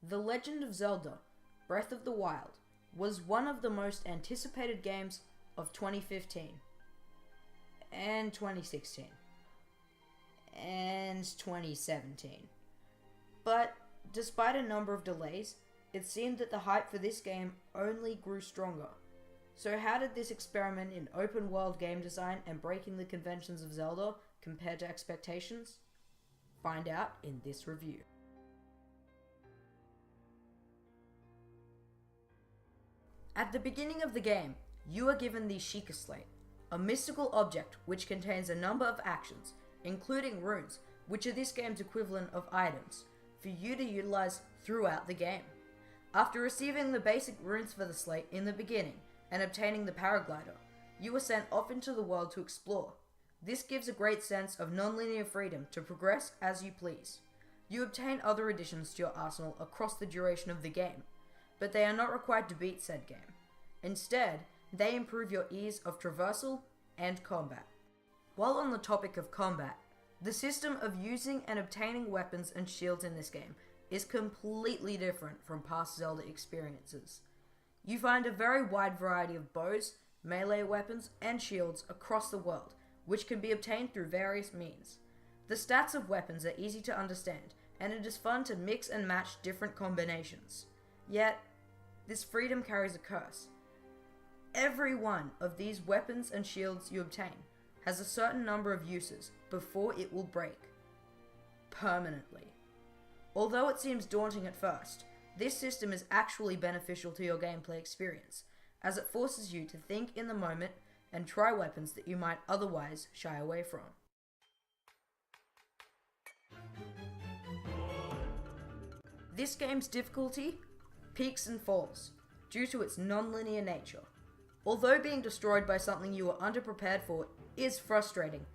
The Legend of Zelda: Breath of the Wild was one of the most anticipated games of 2015 and 2016 and 2017. But despite a number of delays, it seemed that the hype for this game only grew stronger. So how did this experiment in open world game design and breaking the conventions of Zelda compare to expectations? Find out in this review. At the beginning of the game, you are given the Sheikah Slate, a mystical object which contains a number of actions, including runes, which are this game's equivalent of items, for you to utilize throughout the game. After receiving the basic runes for the slate in the beginning and obtaining the paraglider, you are sent off into the world to explore. This gives a great sense of non-linear freedom to progress as you please. You obtain other additions to your arsenal across the duration of the game, but they are not required to beat said game. Instead, they improve your ease of traversal and combat. While on the topic of combat, the system of using and obtaining weapons and shields in this game is completely different from past Zelda experiences. You find a very wide variety of bows, melee weapons, and shields across the world, which can be obtained through various means. The stats of weapons are easy to understand, and it is fun to mix and match different combinations. Yet, this freedom carries a curse. Every one of these weapons and shields you obtain has a certain number of uses before it will break. Permanently. Although it seems daunting at first, this system is actually beneficial to your gameplay experience, as it forces you to think in the moment and try weapons that you might otherwise shy away from. This game's difficulty peaks and falls due to its non-linear nature. Although being destroyed by something you were underprepared for is frustrating,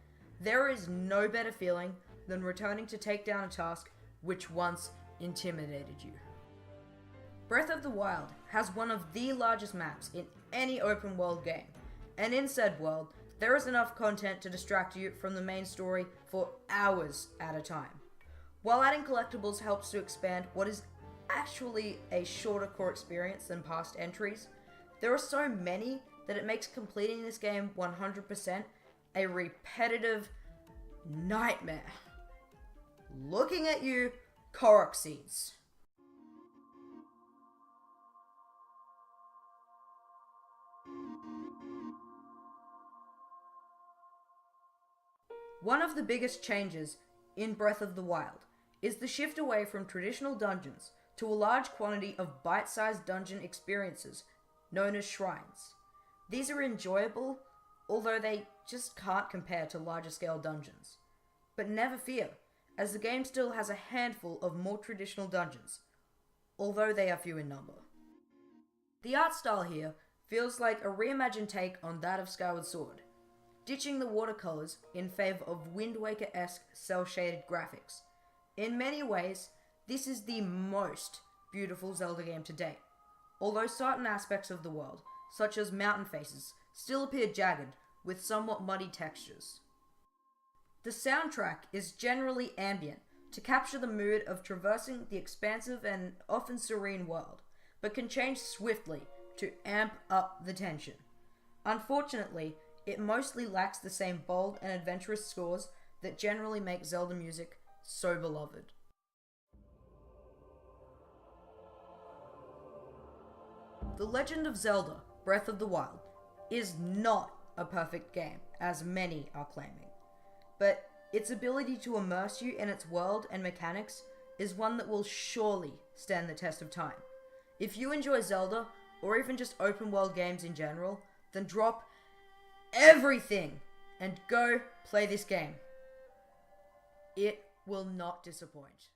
there is no better feeling than returning to take down a task which once intimidated you. Breath of the Wild has one of the largest maps in any open world game, and in said world, there is enough content to distract you from the main story for hours at a time. While adding collectibles helps to expand what is actually a shorter core experience than past entries, there are so many that it makes completing this game 100% a repetitive nightmare. Looking at you, Korok Seeds. One of the biggest changes in Breath of the Wild is the shift away from traditional dungeons to a large quantity of bite-sized dungeon experiences known as shrines. These are enjoyable, although they just can't compare to larger scale dungeons. But never fear, as the game still has a handful of more traditional dungeons, although they are few in number. The art style here feels like a reimagined take on that of Skyward Sword, ditching the watercolors in favor of Wind Waker-esque cel-shaded graphics. In many ways, this is the most beautiful Zelda game to date, although certain aspects of the world, such as mountain faces, still appear jagged with somewhat muddy textures. The soundtrack is generally ambient to capture the mood of traversing the expansive and often serene world, but can change swiftly to amp up the tension. Unfortunately, it mostly lacks the same bold and adventurous scores that generally make Zelda music so beloved. The Legend of Zelda: Breath of the Wild is not a perfect game, as many are claiming, but its ability to immerse you in its world and mechanics is one that will surely stand the test of time. If you enjoy Zelda, or even just open world games in general, then drop everything and go play this game. It will not disappoint.